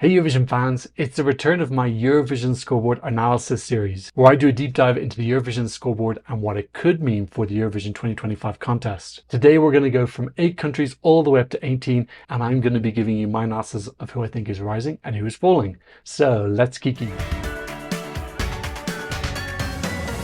Hey Eurovision fans, it's the return of my Eurovision Scoreboard analysis series, where I do a deep dive into the Eurovision Scoreboard and what it could mean for the Eurovision 2025 contest. Today we're going to go from 8 countries all the way up to 18, and I'm going to be giving you my analysis of who I think is rising and who is falling. So let's kiki.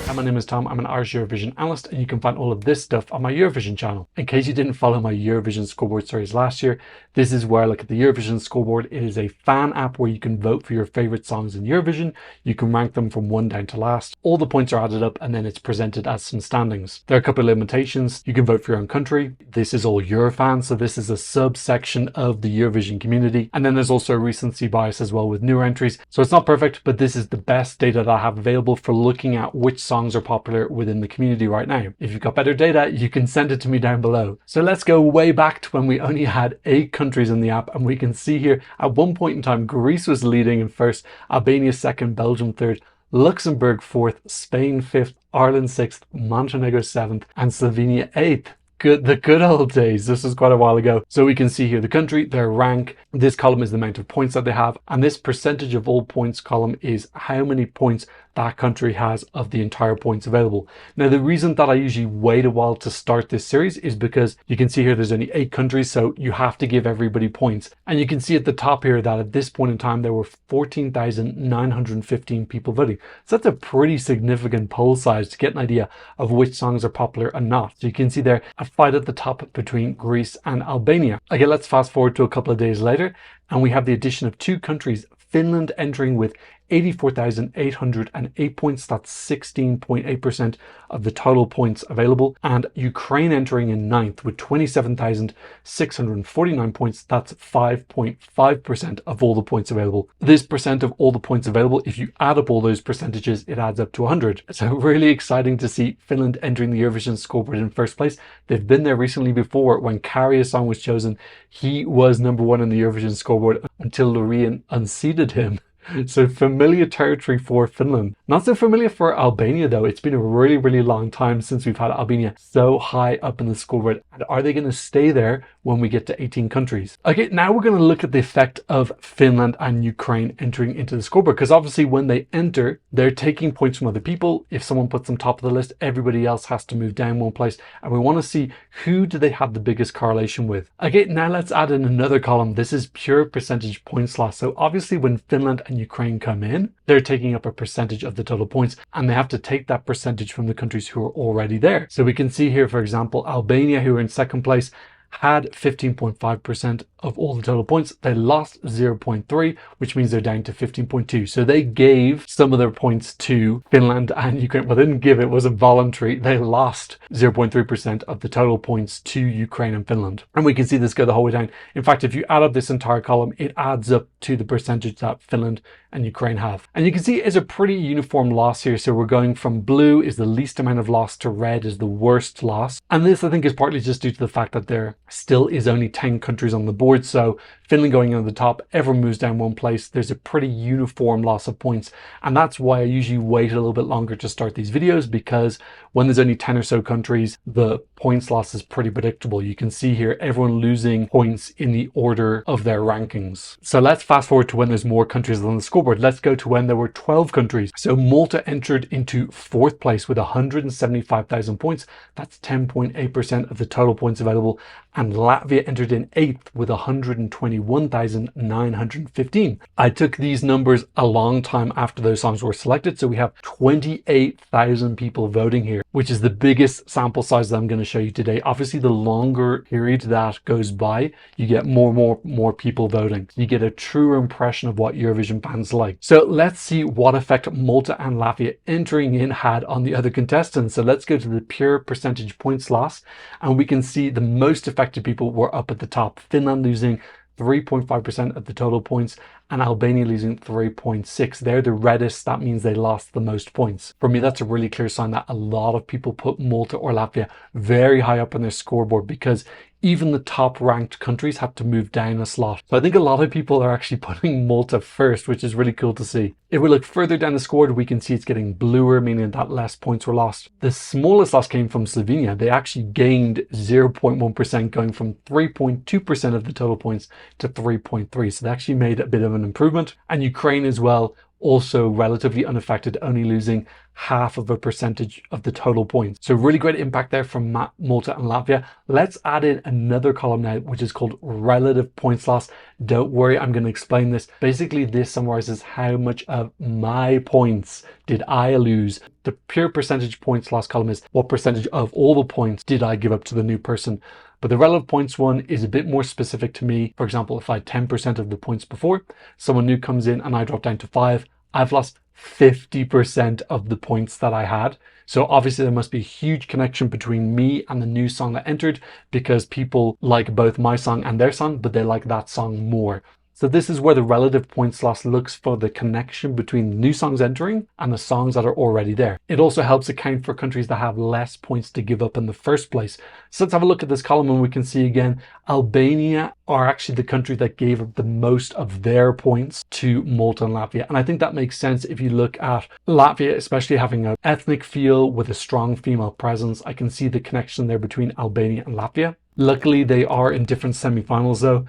Hi, my name is Tom. I'm an Irish Eurovision analyst, and you can find all of this stuff on my Eurovision channel. In case you didn't follow my Eurovision Scoreboard series last year, this is where I look at the Eurovision Scoreboard. It is a fan app where you can vote for your favorite songs in Eurovision. You can rank them from 1 down to last. All the points are added up and then it's presented as some standings. There are a couple of limitations. You can vote for your own country. This is all Eurofans, so this is a subsection of the Eurovision community. And then there's also a recency bias as well with newer entries. So it's not perfect, but this is the best data that I have available for looking at which songs are popular within the community right now. If you've got better data, you can send it to me down below. So let's go way back to when we only had 8 countries in the app, and we can see here at one point in time Greece was leading in first, Albania second, Belgium third, Luxembourg fourth, Spain fifth, Ireland 6th, Montenegro 7th, and Slovenia 8th. The good old days. This was quite a while ago. So we can see here the country, their rank. This column is the amount of points that they have, and this percentage of all points column is how many points that country has of the entire points available. Now, the reason that I usually wait a while to start this series is because you can see here there's only 8 countries, so you have to give everybody points. And you can see at the top here that at this point in time there were 14,915 people voting. So that's a pretty significant poll size to get an idea of which songs are popular and not. So you can see there a fight at the top between Greece and Albania. Okay, let's fast forward to a couple of days later, and we have the addition of 2 countries, Finland entering with 84,808 points, that's 16.8% of the total points available, and Ukraine entering in 9th with 27,649 points, that's 5.5% of all the points available. This percent of all the points available, if you add up all those percentages, it adds up to 100. So really exciting to see Finland entering the Eurovision Scoreboard in first place. They've been there recently before. When Kari's song was chosen, he was #1 in the Eurovision Scoreboard until Loreen unseated him. So familiar territory for Finland. Not so familiar for Albania though. It's been a really long time since we've had Albania so high up in the scoreboard. And are they going to stay there when we get to 18 countries? Okay, now we're going to look at the effect of Finland and Ukraine entering into the scoreboard, because obviously when they enter, they're taking points from other people. If someone puts them top of the list, everybody else has to move down one place. And we want to see who do they have the biggest correlation with. Okay, now let's add in another column. This is pure percentage points loss. So obviously when Finland and Ukraine come in, they're taking up a percentage of the total points, and they have to take that percentage from the countries who are already there. So we can see here, for example, Albania, who are in second place, had 15.5% of all the total points. They lost 0.3, which means they're down to 15.2. So they gave some of their points to Finland and Ukraine. Well, they didn't give, it wasn't voluntary. They lost 0.3% of the total points to Ukraine and Finland. And we can see this go the whole way down. In fact, if you add up this entire column, it adds up to the percentage that Finland and Ukraine have. And you can see it's a pretty uniform loss here. So we're going from blue is the least amount of loss to red is the worst loss. And this, I think, is partly just due to the fact that there still is only 10 countries on the board. So Finland going on the top, everyone moves down one place. There's a pretty uniform loss of points. And that's why I usually wait a little bit longer to start these videos, because when there's only 10 or so countries, the points loss is pretty predictable. You can see here everyone losing points in the order of their rankings. So let's fast forward to when there's more countries on the scoreboard. Let's go to when there were 12 countries. So Malta entered into 4th place with 175,000 points. That's 10.8% of the total points available. And Latvia entered in 8th with 121,915. I took these numbers a long time after those songs were selected. So we have 28,000 people voting here, which is the biggest sample size that I'm going to show you today. Obviously, the longer period that goes by, you get more people voting. You get a truer impression of what Eurovision fans like. So let's see what effect Malta and Latvia entering in had on the other contestants. So let's go to the pure percentage points loss, and we can see the most affected people were up at the top. Finland losing 3.5% of the total points, and Albania losing 3.6. They're the reddest. That means they lost the most points. For me, that's a really clear sign that a lot of people put Malta or Latvia very high up on their scoreboard, because even the top ranked countries have to move down a slot. So I think a lot of people are actually putting Malta first, which is really cool to see. If we look further down the scoreboard, we can see it's getting bluer, meaning that less points were lost. The smallest loss came from Slovenia. They actually gained 0.1%, going from 3.2% of the total points to 3.3. So they actually made a bit of an an improvement. And Ukraine as well, also relatively unaffected, only losing 0.5% of the total points. So really great impact there from Malta and Latvia. Let's add in another column now, which is called relative points loss. Don't worry, I'm going to explain this. Basically, this summarizes how much of my points did I lose. The pure percentage points loss column is what percentage of all the points did I give up to the new person. But the relative points one is a bit more specific to me. For example, if I had 10% of the points before, someone new comes in and I drop down to 5, I've lost 50% of the points that I had. So obviously there must be a huge connection between me and the new song that entered, because people like both my song and their song, but they like that song more. So this is where the relative points loss looks for the connection between the new songs entering and the songs that are already there. It also helps account for countries that have less points to give up in the first place. So let's have a look at this column and we can see again, Albania are actually the country that gave up the most of their points to Malta and Latvia. And I think that makes sense if you look at Latvia, especially having an ethnic feel with a strong female presence. I can see the connection there between Albania and Latvia. Luckily, they are in different semi-finals though.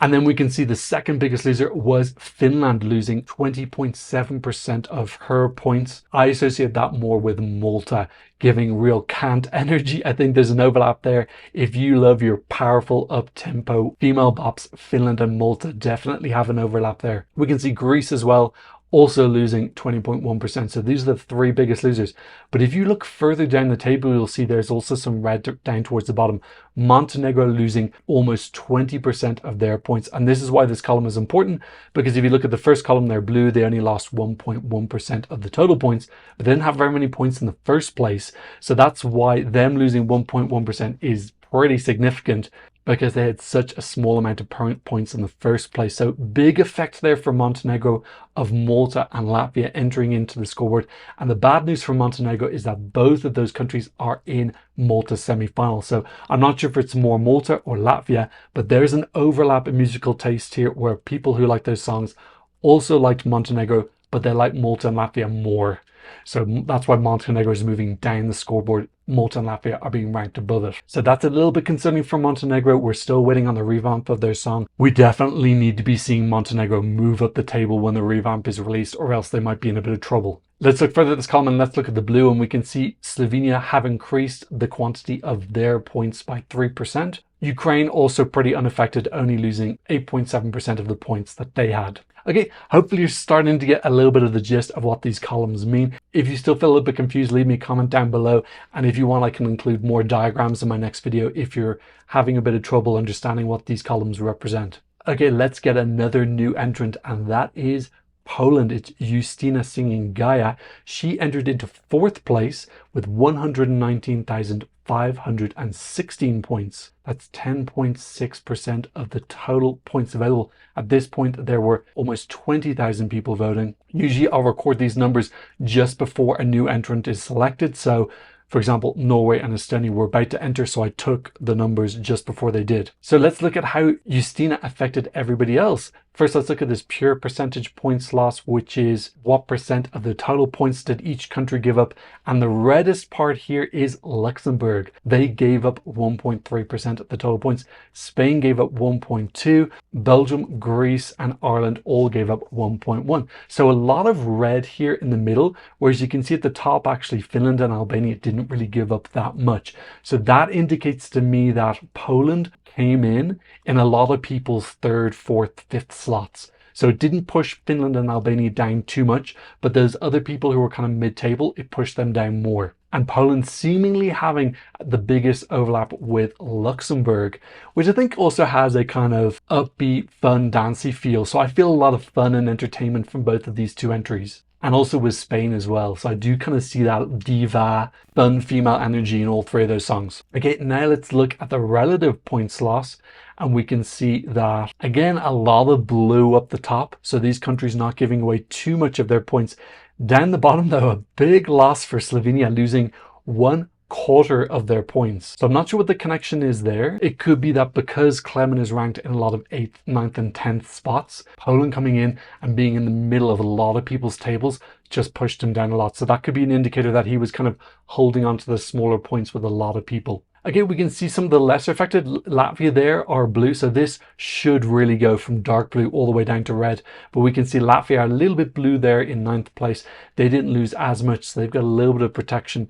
And then we can see the second biggest loser was Finland, losing 20.7% of her points. I associate that more with Malta giving real cant energy. I think there's an overlap there. If you love your powerful up-tempo female bops, Finland and Malta definitely have an overlap there. We can see Greece as well, also losing 20.1%. So these are the three biggest losers. But if you look further down the table, you'll see there's also some red down towards the bottom. Montenegro losing almost 20% of their points. And this is why this column is important, because if you look at the first column, they're blue, they only lost 1.1% of the total points, but they didn't have very many points in the first place. So that's why them losing 1.1% is pretty significant, because they had such a small amount of points in the first place. So big effect there for Montenegro of Malta and Latvia entering into the scoreboard. And the bad news for Montenegro is that both of those countries are in Malta's semi-final. So I'm not sure if it's more Malta or Latvia, but there's an overlap in musical taste here where people who like those songs also liked Montenegro, but they like Malta and Latvia more. So that's why Montenegro is moving down the scoreboard. Malta and Latvia are being ranked above it. So that's a little bit concerning for Montenegro. We're still waiting on the revamp of their song. We definitely need to be seeing Montenegro move up the table when the revamp is released, or else they might be in a bit of trouble. Let's look further at this column and let's look at the blue, and we can see Slovenia have increased the quantity of their points by 3%. Ukraine also pretty unaffected, only losing 8.7% of the points that they had. Okay, hopefully you're starting to get a little bit of the gist of what these columns mean. If you still feel a little bit confused, leave me a comment down below. And if you want, I can include more diagrams in my next video if you're having a bit of trouble understanding what these columns represent. Okay, let's get another new entrant, and that is Poland. It's Justyna singing Gaia. She entered into 4th place with 119,516 points. That's 10.6% of the total points available. At this point, there were almost 20,000 people voting. Usually I'll record these numbers just before a new entrant is selected. So for example, Norway and Estonia were about to enter, so I took the numbers just before they did. So let's look at how Justyna affected everybody else. First, let's look at this pure percentage points loss, which is what percent of the total points did each country give up. And the reddest part here is Luxembourg. They gave up 1.3% of the total points. Spain gave up 1.2%. Belgium, Greece, and Ireland all gave up 1.1%. So a lot of red here in the middle, whereas you can see at the top, actually, Finland and Albania didn't really give up that much. So that indicates to me that Poland came in a lot of people's 3rd, 4th, 5th slots. So it didn't push Finland and Albania down too much, but those other people who were kind of mid-table, it pushed them down more. And Poland seemingly having the biggest overlap with Luxembourg, which I think also has a kind of upbeat, fun, dancey feel. So I feel a lot of fun and entertainment from both of these two entries. And also with Spain as well. So I do kind of see that diva, fun female energy in all 3 of those songs. Okay, now let's look at the relative points loss. And we can see that, again, a lot of blue up the top. So these countries not giving away too much of their points. Down the bottom, though, a big loss for Slovenia, losing 1/4 of their points. So I'm not sure what the connection is there. It could be that because Klemen is ranked in a lot of 8th, 9th, and 10th spots, Poland coming in and being in the middle of a lot of people's tables just pushed him down a lot. So that could be an indicator that he was kind of holding on to the smaller points with a lot of people. Again, we can see some of the lesser affected. Latvia there are blue, so this should really go from dark blue all the way down to red. But we can see Latvia are a little bit blue there in 9th place. They didn't lose as much, so they've got a little bit of protection.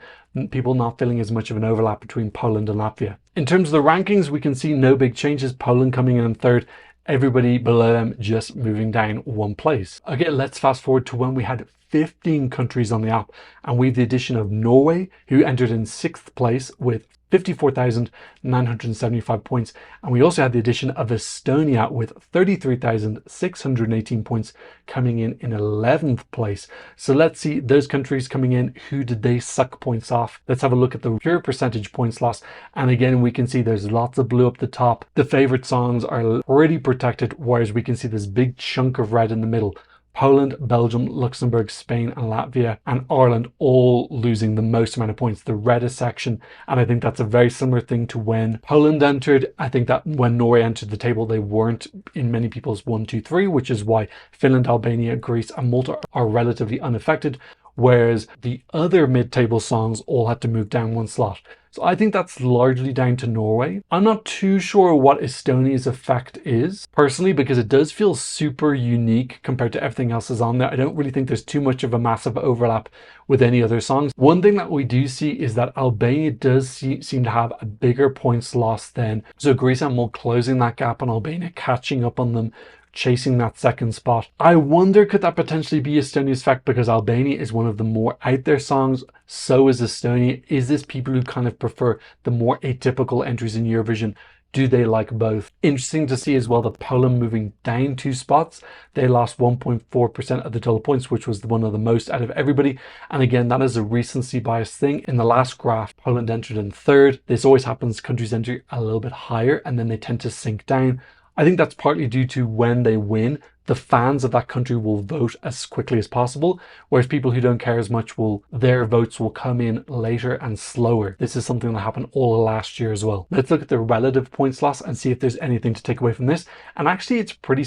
People not feeling as much of an overlap between Poland and Latvia. In terms of the rankings, we can see no big changes. Poland coming in 3rd. Everybody below them just moving down 1 place. Okay, let's fast forward to when we had 15 countries on the app, and we have the addition of Norway, who entered in 6th place with 54,975 points. And we also had the addition of Estonia with 33,618 points, coming in 11th place. So let's see those countries coming in. Who did they suck points off? Let's have a look at the pure percentage points lost. And again, we can see there's lots of blue up the top. The favorite songs are pretty protected, whereas we can see this big chunk of red in the middle. Poland, Belgium, Luxembourg, Spain and Latvia and Ireland all losing the most amount of points, the reddest section. And I think that's a very similar thing to when Poland entered. I think that when Norway entered the table, they weren't in many people's 1, 2, 3, which is why Finland, Albania, Greece and Malta are relatively unaffected, whereas the other mid-table songs all had to move down 1 slot. So I think that's largely down to Norway. I'm not too sure what Estonia's effect is, personally, because it does feel super unique compared to everything else is on there. I don't really think there's too much of a massive overlap with any other songs. One thing that we do see is that Albania does seem to have a bigger points loss than, so Greece and Malta closing that gap and Albania catching up on them, chasing that 2nd spot. I wonder, could that potentially be Estonia's effect, because Albania is one of the more out there songs, so is Estonia. Is this people who kind of prefer the more atypical entries in Eurovision? Do they like both? Interesting to see as well that Poland moving down 2 spots. They lost 1.4% of the total points, which was one of the most out of everybody. And again, that is a recency bias thing. In the last graph, Poland entered in 3rd. This always happens. Countries enter a little bit higher and then they tend to sink down. I think that's partly due to when they win, the fans of that country will vote as quickly as possible, whereas people who don't care as much their votes will come in later and slower. This is something that happened all last year as well. Let's look at the relative points loss and see if there's anything to take away from this. And actually it's pretty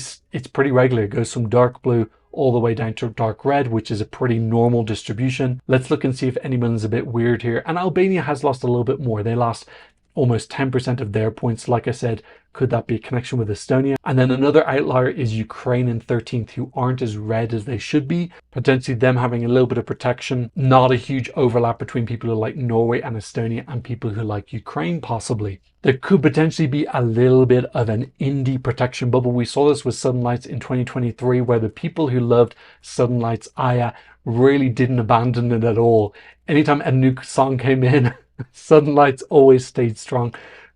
regular. It goes from dark blue all the way down to dark red, which is a pretty normal distribution. Let's look and see if anyone's a bit weird here. And Albania has lost a little bit more. They lost almost 10% of their points. Like I said, could that be a connection with Estonia? And then another outlier is Ukraine in 13th, who aren't as red as they should be. Potentially them having a little bit of protection. Not a huge overlap between people who like Norway and Estonia and people who like Ukraine, possibly. There could potentially be a little bit of an indie protection bubble. We saw this with Southern Lights in 2023, where the people who loved Southern Lights Aya really didn't abandon it at all. Anytime a new song came in, Southern Lights always stayed strong.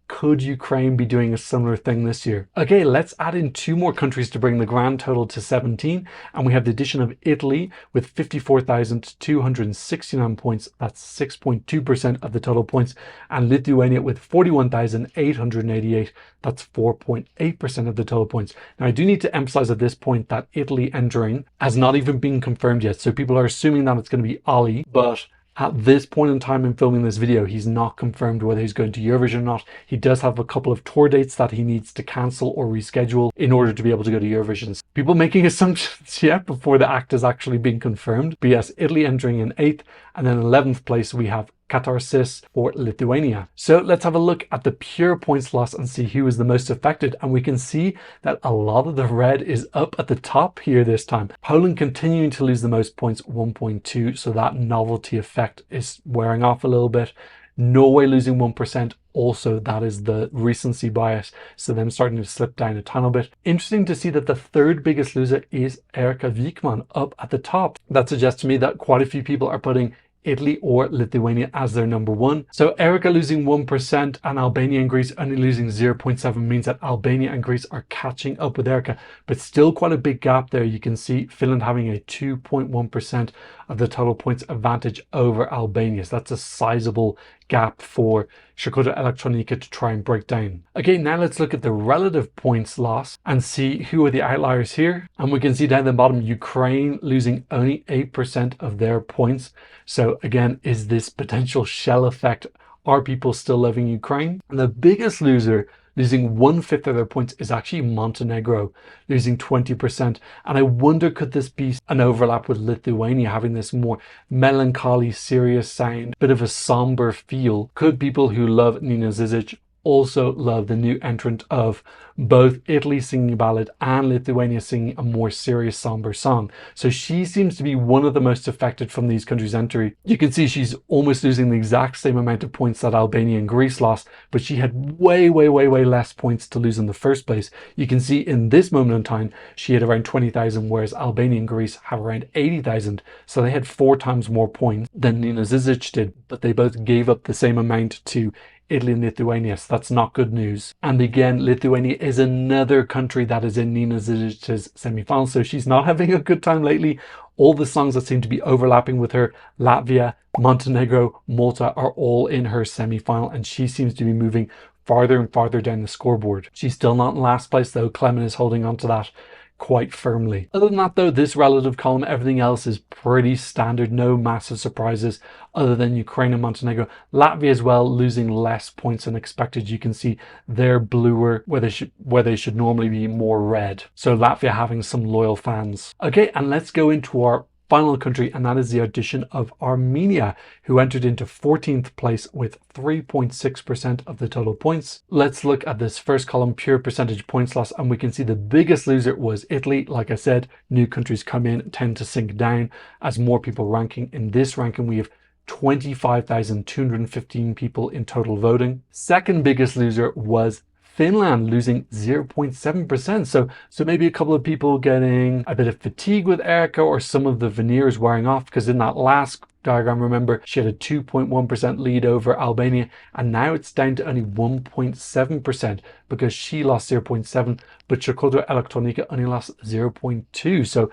Could Ukraine be doing a similar thing this year? Okay, let's add in 2 more countries to bring the grand total to 17. And we have the addition of Italy with 54,269 points. That's 6.2% of the total points. And Lithuania with 41,888. That's 4.8% of the total points. Now, I do need to emphasize at this point that Italy entering has not even been confirmed yet. So people are assuming that it's going to be Ali, but at this point in time in filming this video, he's not confirmed whether he's going to Eurovision or not. He does have a couple of tour dates that he needs to cancel or reschedule in order to be able to go to Eurovision. People making assumptions yet before the act has actually been confirmed. But yes, Italy entering in 8th, and then 11th place we have Catharsis for Lithuania. So let's have a look at the pure points loss and see who is the most affected. And we can see that a lot of the red is up at the top here this time. Poland continuing to lose the most points, 1.2. So that novelty effect is wearing off a little bit. Norway losing 1%. Also, that is the recency bias. So them starting to slip down a tiny bit. Interesting to see that the 3rd biggest loser is Erika Wikman up at the top. That suggests to me that quite a few people are putting Italy or Lithuania as their number 1. So Erika losing 1% and Albania and Greece only losing 0.7 means that Albania and Greece are catching up with Erika, but still quite a big gap there. You can see Finland having a 2.1% of the total points advantage over Albania. So that's a sizable gap for Škoda Elektronika to try and break down. Okay, now let's look at the relative points loss and see who are the outliers here. And we can see down the bottom, Ukraine losing only 8% of their points. So again, is this potential shell effect? Are people still loving Ukraine? And the biggest loser, Losing 1/5 of their points is actually Montenegro, losing 20%. And I wonder, could this be an overlap with Lithuania, having this more melancholy, serious sound, bit of a somber feel? Could people who love Nina Zizic also love the new entrant of both Italy singing a ballad and Lithuania singing a more serious, somber song? So she seems to be one of the most affected from these countries' entry. You can see she's almost losing the exact same amount of points that Albania and Greece lost, but she had way less points to lose in the first place. You can see in this moment in time, she had around 20,000, whereas Albania and Greece have around 80,000. So they had 4 times more points than Nina Zizic did, but they both gave up the same amount to Italy and Lithuania, so that's not good news. And again, Lithuania is another country that is in Nina Zizic's semi-final, so she's not having a good time lately. All the songs that seem to be overlapping with her, Latvia, Montenegro, Malta, are all in her semi-final, and she seems to be moving farther and farther down the scoreboard. She's still not in last place though. Clement is holding on to that quite firmly. Other than that though, this relative column, everything else is pretty standard. No massive surprises other than Ukraine and Montenegro. Latvia as well, losing less points than expected. You can see they're bluer where they should normally be more red. So Latvia having some loyal fans. Okay, and let's go into our final country, and that is the audition of Armenia, who entered into 14th place with 3.6% of the total points. Let's look at this first column, pure percentage points loss, and we can see the biggest loser was Italy. Like I said, new countries come in, tend to sink down as more people ranking. In this ranking, we have 25,215 people in total voting. Second biggest loser was Finland, losing 0.7%. So maybe a couple of people getting a bit of fatigue with Erica, or some of the veneers wearing off, because in that last diagram, remember, she had a 2.1% lead over Albania, and now it's down to only 1.7% because she lost 0.7, but Circuito Electronica only lost 0.2. So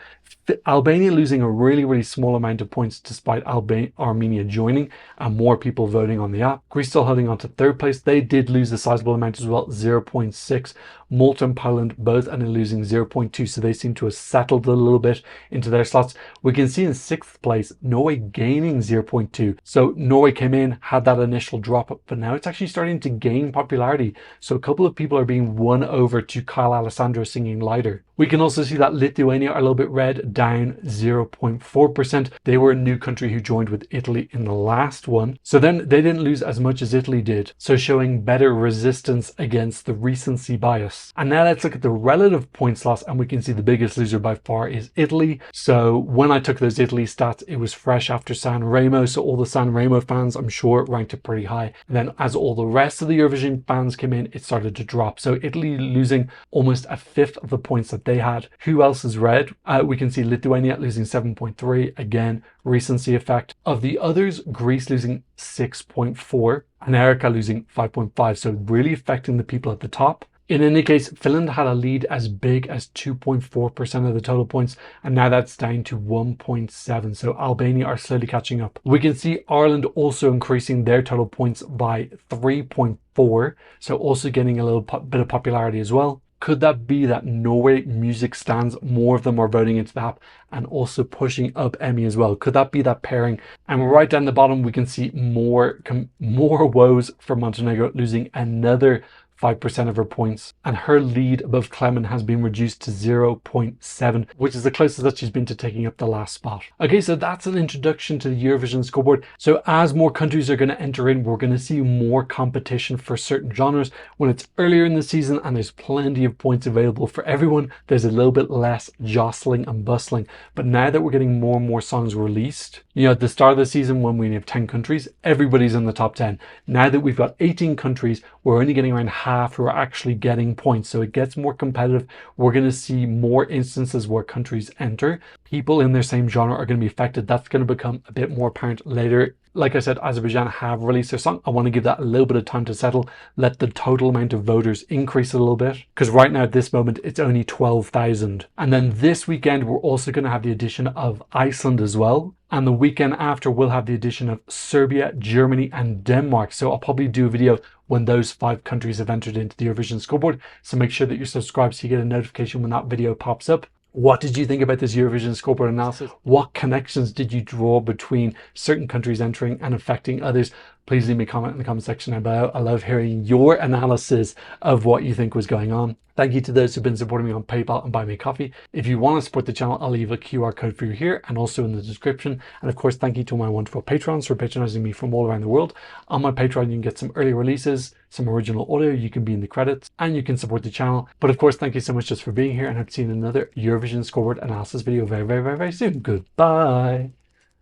Albania losing a really small amount of points despite Armenia joining and more people voting on the app. Greece still holding on to third place. They did lose a sizable amount as well, 0.6. Malta and Poland both only losing 0.2, so they seem to have settled a little bit into their slots. We can see in 6th place, Norway gaining 0.2. So Norway came in, had that initial drop, but now it's actually starting to gain popularity. So a couple of people are being won over to Kyle Alessandro singing Lighter. We can also see that Lithuania are a little bit red, down 0.4%. They were a new country who joined with Italy in the last one. So then they didn't lose as much as Italy did. So showing better resistance against the recency bias. And now let's look at the relative points loss, and we can see the biggest loser by far is Italy. So when I took those Italy stats, it was fresh after San Remo. So all the San Remo fans, I'm sure, ranked it pretty high. And then as all the rest of the Eurovision fans came in, it started to drop. So Italy losing almost 1/5 of the points that they had. Who else is red? We can see Lithuania losing 7.3. Again, recency effect. Of the others, Greece losing 6.4 and Erica losing 5.5. So really affecting the people at the top. In any case, Finland had a lead as big as 2.4% of the total points, and now that's down to 1.7. So Albania are slowly catching up. We can see Ireland also increasing their total points by 3.4, so also getting a little bit of popularity as well. Could that be that Norway music stands, more of them are voting into the app and also pushing up Emmy as well? Could that be that pairing? And right down the bottom, we can see more woes for Montenegro, losing another 5% of her points, and her lead above Clement has been reduced to 0.7, which is the closest that she's been to taking up the last spot. Okay, so that's an introduction to the Eurovision scoreboard. So as more countries are going to enter in, we're going to see more competition for certain genres. When it's earlier in the season and there's plenty of points available for everyone, there's a little bit less jostling and bustling. But now that we're getting more and more songs released, you know, at the start of the season when we have 10 countries, everybody's in the top 10. Now that we've got 18 countries, we're only getting around half who are actually getting points. So it gets more competitive. We're going to see more instances where countries enter. People in their same genre are going to be affected. That's going to become a bit more apparent later. Like I said, Azerbaijan have released their song. I want to give that a little bit of time to settle, let the total amount of voters increase a little bit, because right now at this moment it's only 12,000. And then this weekend we're also going to have the addition of Iceland as well. And the weekend after we'll have the addition of Serbia, Germany and Denmark. So I'll probably do a video when those 5 countries have entered into the Eurovision scoreboard. So make sure that you're subscribed so you get a notification when that video pops up. What did you think about this Eurovision Scoreboard analysis? What connections did you draw between certain countries entering and affecting others? Please leave me a comment in the comment section down below. I love hearing your analysis of what you think was going on. Thank you to those who've been supporting me on PayPal and Buy Me a Coffee. If you want to support the channel, I'll leave a QR code for you here and also in the description. And of course, thank you to my wonderful patrons for patronizing me from all around the world. On my Patreon, you can get some early releases, some original audio, you can be in the credits, and you can support the channel. But of course, thank you so much just for being here, and I hope to see you in another Eurovision Scoreboard analysis video very, very, very, very soon. Goodbye.